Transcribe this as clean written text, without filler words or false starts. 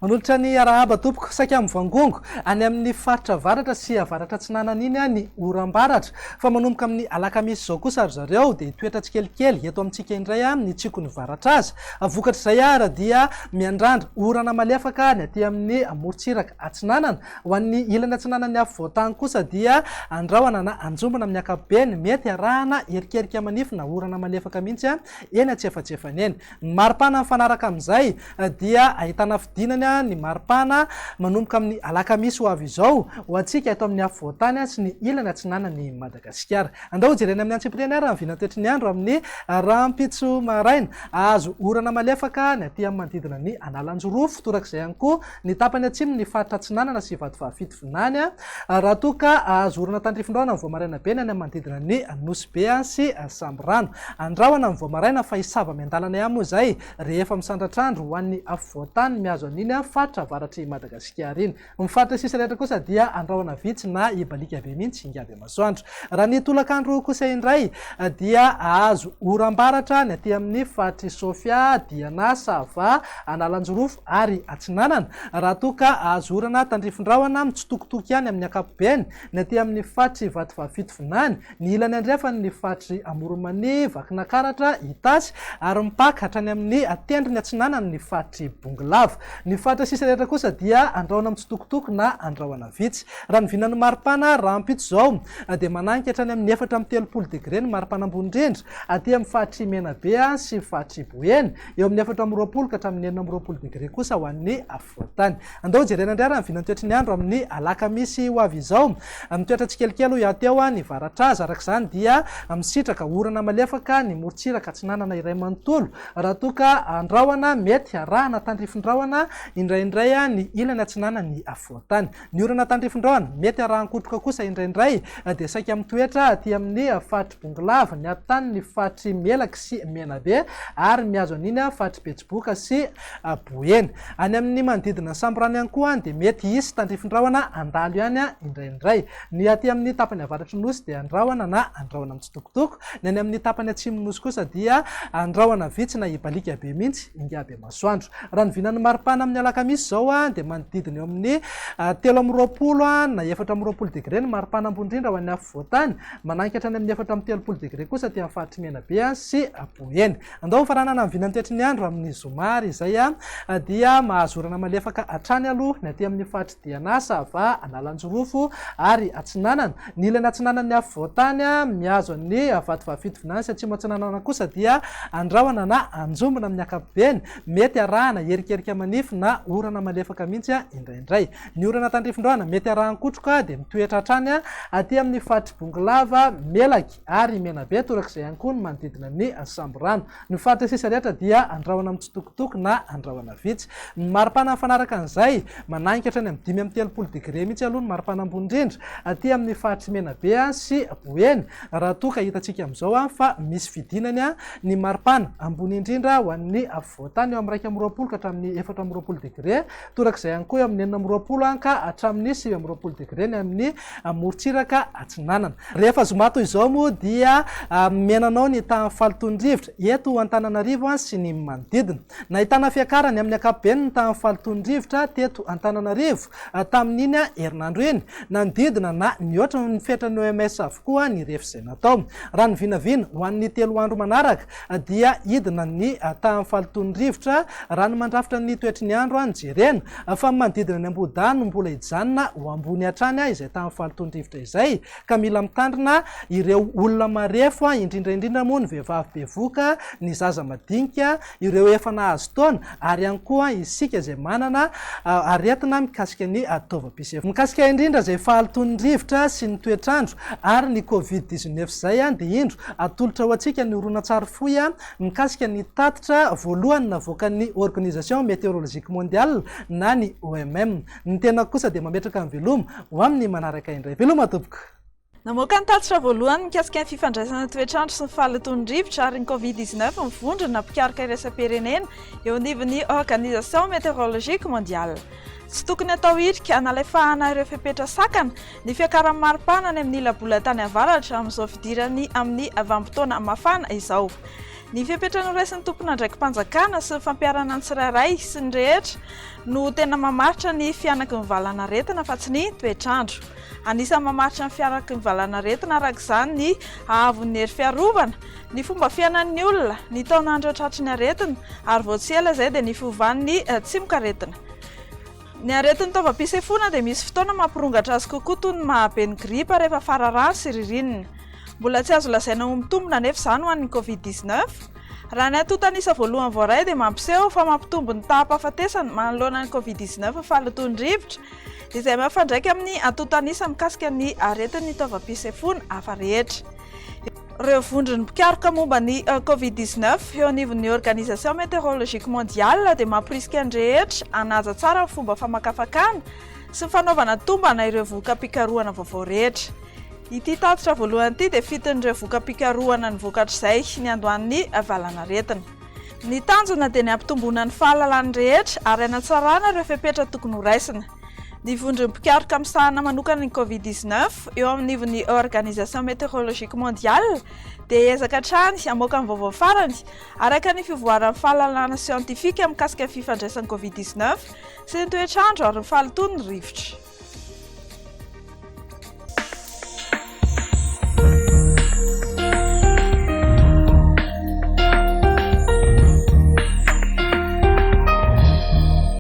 manolotra ny arahaba tompoko saika amin'ny vangongo any amin'ny faritra varatra sy avaratra tsinanana iny ny oram-baratra fa manomboka amin'ny alakamisy zao kosa ry zareo dia toetra tsikelikely eto amintsika indray ny tsiko ny varatra azy vokatra izay ara dia miandrandra orana malefaka ny aty amin'ny morontsiraka atsinanana ho an'ny ilany atsinanany afo voatany kosa dia andrahoana na anjombona amin'ny ankapobeny mety arahana erikerika manify na orana malefaka mihitsy eny atsefatsefany eny ny maripana mifanaraka amin'izay dia ahitana fidinany ny maripana manomboka amin'ny alakamisy ho avy izao ho antsika eto amin'ny afo voatany sy ny ilany atsinanany Madagasikara. Andao jerena amin'ny antsipireny ary ny vinatoetry ny andro amin'ny rampitso maraina azo orana malefaka ny aty amin'ny manodidina ny analanjorofo torak'izay ihany koa ny tapany atsimo ny faritra atsinanana sy vatovavity vinany raha toka azo orana tandrifindroana ny voamaraina be ny any amin'ny manodidina ny Nosy sy Samborano. Andrahoana amin'ny voamaraina fa hisava miandalana ihany moa izay rehefa misandratrandro ho an'ny afo voatany miazo an'iny faritra avaratry Madagasikara iny. Ny faritra sisa rehetra kosa dia andrahoana vitsy na ibalika be mihitsy ingaby masoandro. Raha ny tolakandro kosa indray dia azo oram-baratra ny aty amin'ny faritry Sofia, Diana, Sava, Analanjorofo ary Atsinanana. Raha toka azo orana tandrifindroana mitsitokotoko ihany amin'ny ankapobeny ny aty amin'ny faritry Vatovavity vinany, ny ilany andrefany ny faritry Amoronmany, Vakinakaratra, Itasy ary mipaka hatrany amin'ny atendrony Atsinanana ny faritry Bongolava. Ny faritra sisa rehetra kosa dia andrahoana mitsitokotoko na andrahoana vitsy. Raha ny vinany maripana rahampitso zao dia mananky hatrany amin'ny 4.30 degré ny maripana ambony indrindra aty amin'ny faritry Menabe sy faritry Boeny, eo amin'ny 4.20 ka hatramin'ny 4.20 degré kosa ho an'ny afo voatany. Andao jerena indray raha ny vinany toetry ny andro amin'ny alakamisy ho avy izao amin'ny toetra tsikelikely iateo ny varatra azy arak'izany dia misitraka orana malefaka ny morontsiraka atsinanana iray manontolo raha toka andrahoana mety arahana tandrifindroana indraindray ny ilany atsinana ny afo voatany. Ny orana tandrifindroana mety arahankotroka kosa indraindray dia saika amin'ny toetra aty amin'ny faritry Bongolava, ny atany ny faritry Melaky sy Menabe ary miazo an'iny faritry Betsiboka sy Boeny. Any amin'ny manodidina Samborano ihany koa dia mety hisy tandrifindroana andalo ihany indraindray. Ny aty amin'ny tapany avaratry Nosy dia andrahoana na andrahoana mitsitokotoko, ny any amin'ny tapany atsimo Nosy kosa dia andrahoana vitsy na ibalika be mihitsy ingaby masoandro. Raha ny vinany maripana amin'ny alakamisy zao dia manodidina eo amin'ny 3.20 na 4.20 degré ny maripana ambony indrindra ho an'ny afo voatany, mananky hatrany amin'ny 4.30 degré kosa ty amin'ny faritry Menabe sy Boeny. Andao faranana ny vinany toetry ny andro amin'ny zomary izay dia mahazo orana malefaka hatrany aloha ny aty amin'ny faritry Diana, Sava, Analanjorofo ary Atsinanana. Ny ilany atsinanany afo voatany miazo ny vatovavity vinany sy atsimo atsinanana kosa dia andrahoana na anjombona amin'ny ankapobeny mety arahana erikerika manify na orana malefaka mihitsy indraindray. Ny orana tandrifindroana mety arahankotroka dia mitoetra hatrany aty amin'ny faritry Bongolava, Melaky ary Menabe torak'izay ihany koa ny manodidina ny Samborano. Ny faritra sisa rehetra dia andrahoana mitsitokotoko na andrahoana vitsy. Ny maripana mifanaraka an'izay mananky hatrany amin'ny 5.30 degré mihitsy aloha ny maripana ambony indrindra aty amin'ny faritry Menabe sy Boeny raha toka hitantsika amin'izao fa misy fidinany ny maripana ambony indrindra ho an'ny afo voatany eo amin'ny 2.20 ka hatramin'ny 4.20 degré torak'izay ihany koa eo amin'ny 4.20 ka hatramin'ny 7.20 degré ny amin'ny morontsiraka Atsinanana. Rehefa zoma toy izao moa dia menanao ny tamin'ny falitondrivotra eto Antananarivo sy ny manodidina. Nahitana fiakarany amin'ny ankapobeny ny tamin'ny falitondrivotra teto Antananarivo tamin'iny herinandro iny nanodidina na nihoatra ny fetrany OMS avokoa ny refy izay natao. Raha ny vinavina ho an'ny 3 andro manaraka dia idina ny tamin'ny falitondrivotra raha ny mandrafitra ny toetry ny andro jerena fa manodidina ny ambodany mbola hijanona ho ambony hatrany izay tamin'ny falitondrivotra izay ka mila mitandrina ireo olona marefo indrindraindrindra moa ny vehivavy bevoka, ny zaza madinika, ireo efa nahazo taona ary ihany koa isika izay manana aretina mikasika ny taovam-pisefo. Mikasika indrindra izay falitondrivotra sy ny toetrandro ary ny Covid-19 izay dia indro atolotra ho antsika ny horonan-tsary fohy mikasika ny tatitra voalohany navoaka ny Organisation Météorologique Mondiale na ny OMM. Ny tena kosa dia mametraka ny veloma ho amin'ny manaraka indray. Veloma tompoko. Namoaka ny tatitra voalohany mikasika ny fifandraisana toetrandro sy ny falitondrivotra ary ny Covid-19 mivondrona napikarika iraisam-pirenena eo anivon'ny Organisation Météorologique Mondiale. Tsy tokony atao hirika analefahana ireo fepetra sakana ny fiakaran'ny maripana ny amin'ny labolatany avaratra amin'izao fidirany amin'ny vanim-potoana mafana izao. Ny fiapetrany raisin'ny tompona ndraikim-panjakana sy ny fampiarana ny tsirairay sy ny rehetra no tena mamaritra ny fianaky ny valanaretina fa tsy ny toetrandro. Anisan'ny mamaritra ny fianaky ny valanaretina araka izany ny ahavon'ny hery fiarovana, ny fomba fiainan'ny olona, ny taonandro tratry ny aretina ary voatsela izay dia ny fiovan'ny tsimokaretina. Ny aretin'ny taovam-pisefoana dia misy fotoana mampirongatra azy kokoa toy ny mahabe ny gripa rehefa fararano sy ririnina. Mbola tsy azo lazaina ho mitombona nefa izany ho an'ny Covid-19. Raha ny antontanisa voalohany voaray dia mampiseho fa mampitombo ny taham-pahafatesana manoloana ny Covid-19 fahalotondrivotra izay mafandraika amin'ny antontanisa mikasika ny aretin'ny taovam-pisefoana hafa rehetra. Ireo vondrony mpikaroka momba ny Covid-19 eo anivon'ny Organisation Météorologique Mondiale dia mampirisika ny rehetra hanaja tsara ny fomba famakafakana sy ny fanaovana tombana ireo voka-pikarohana vaovao rehetra. Ity tatitra voalohany ity dia fitin'ireo voka-pikarohana ny vokatra izay ny andohan'ny valanaretina. Ny tanjona dia ny ampitomboana ny fahalalan'ny rehetra ary hanatsarana ireo fepetra tokony ho raisina. Ny vondrony mpikaroka amin'ny sahana manokana ny Covid-19 eo amin'nivon'ny Organisation Météorologique Mondiale dia hiezaka hatrany hamoaka ny vaovao farany araka ny fivoaran'ny fahalalana siantifika mikasika ny fifandraisan'ny Covid-19 sy ny toetrandro ary ny fahalotony ny rivotra.